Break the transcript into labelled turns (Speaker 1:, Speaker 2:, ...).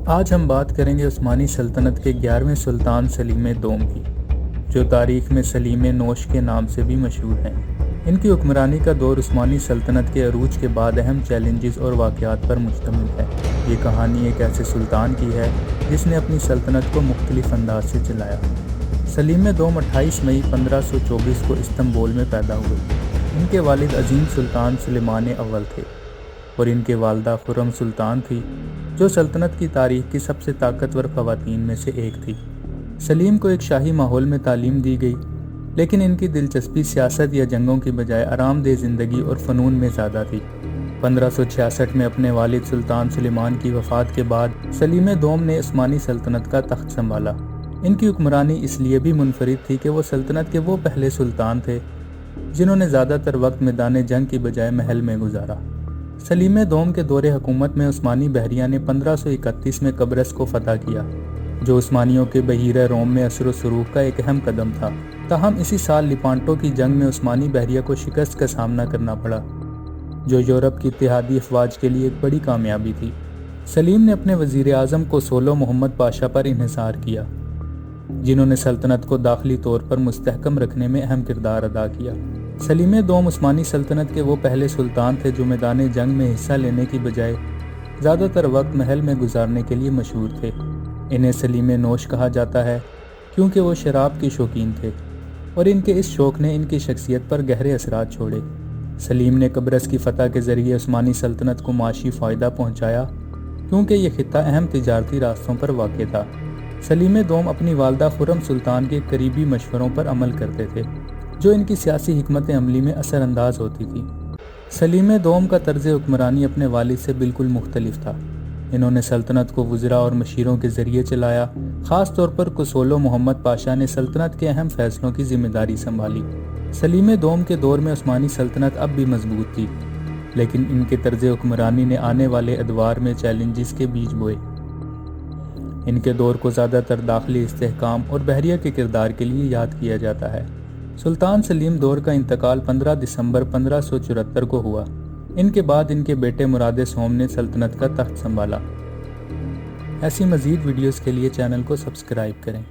Speaker 1: آج ہم بات کریں گے عثمانی سلطنت کے 11ویں سلطان سلیم دوم کی، جو تاریخ میں سلیم نوش کے نام سے بھی مشہور ہیں۔ ان کی حکمرانی کا دور عثمانی سلطنت کے عروج کے بعد اہم چیلنجز اور واقعات پر مشتمل ہے۔ یہ کہانی ایک ایسے سلطان کی ہے جس نے اپنی سلطنت کو مختلف انداز سے چلایا۔ سلیم دوم 28 مئی 1524 کو استنبول میں پیدا ہوئے۔ ان کے والد عظیم سلطان سلیمان اول تھے اور ان کے والدہ خرم سلطان تھی، جو سلطنت کی تاریخ کی سب سے طاقتور خواتین میں سے ایک تھی۔ سلیم کو ایک شاہی ماحول میں تعلیم دی گئی، لیکن ان کی دلچسپی سیاست یا جنگوں کی بجائے آرام دہ زندگی اور فنون میں زیادہ تھی۔ 1566 میں اپنے والد سلطان سلیمان کی وفات کے بعد سلیم دوم نے عثمانی سلطنت کا تخت سنبھالا۔ ان کی حکمرانی اس لیے بھی منفرد تھی کہ وہ سلطنت کے وہ پہلے سلطان تھے جنہوں نے زیادہ تر وقت میدان جنگ کی بجائے محل میں گزارا۔ سلیم دوم کے دور حکومت میں عثمانی بحریہ نے 1531 میں قبرص کو فتح کیا، جو عثمانیوں کے بحیرہ روم میں اثر و رسوخ کا ایک اہم قدم تھا۔ تاہم اسی سال لیپانٹو کی جنگ میں عثمانی بحریہ کو شکست کا سامنا کرنا پڑا، جو یورپ کی اتحادی افواج کے لیے ایک بڑی کامیابی تھی۔ سلیم نے اپنے وزیر اعظم کوسولو محمد پاشا پر انحصار کیا، جنہوں نے سلطنت کو داخلی طور پر مستحکم رکھنے میں اہم کردار ادا کیا۔ سلیم دوم عثمانی سلطنت کے وہ پہلے سلطان تھے جو میدان جنگ میں حصہ لینے کی بجائے زیادہ تر وقت محل میں گزارنے کے لیے مشہور تھے۔ انہیں سلیم نوش کہا جاتا ہے کیونکہ وہ شراب کے شوقین تھے، اور ان کے اس شوق نے ان کی شخصیت پر گہرے اثرات چھوڑے۔ سلیم نے قبرص کی فتح کے ذریعے عثمانی سلطنت کو معاشی فائدہ پہنچایا، کیونکہ یہ خطہ اہم تجارتی راستوں پر واقع تھا۔ سلیم دوم اپنی والدہ خرم سلطان کے قریبی مشوروں پر عمل کرتے تھے، جو ان کی سیاسی حکمت عملی میں اثر انداز ہوتی تھی۔ سلیم دوم کا طرز حکمرانی اپنے والد سے بالکل مختلف تھا۔ انہوں نے سلطنت کو وزراء اور مشیروں کے ذریعے چلایا، خاص طور پر کوسولو محمد پاشا نے سلطنت کے اہم فیصلوں کی ذمہ داری سنبھالی۔ سلیم دوم کے دور میں عثمانی سلطنت اب بھی مضبوط تھی، لیکن ان کے طرز حکمرانی نے آنے والے ادوار میں چیلنجز کے بیج بوئے۔ ان کے دور کو زیادہ تر داخلی استحکام اور بحریہ کے کردار کے لیے یاد کیا جاتا ہے۔ سلطان سلیم دور کا انتقال 15 دسمبر 1574 کو ہوا۔ ان کے بعد ان کے بیٹے مراد سوم نے سلطنت کا تخت سنبھالا۔ ایسی مزید ویڈیوز کے لیے چینل کو سبسکرائب کریں۔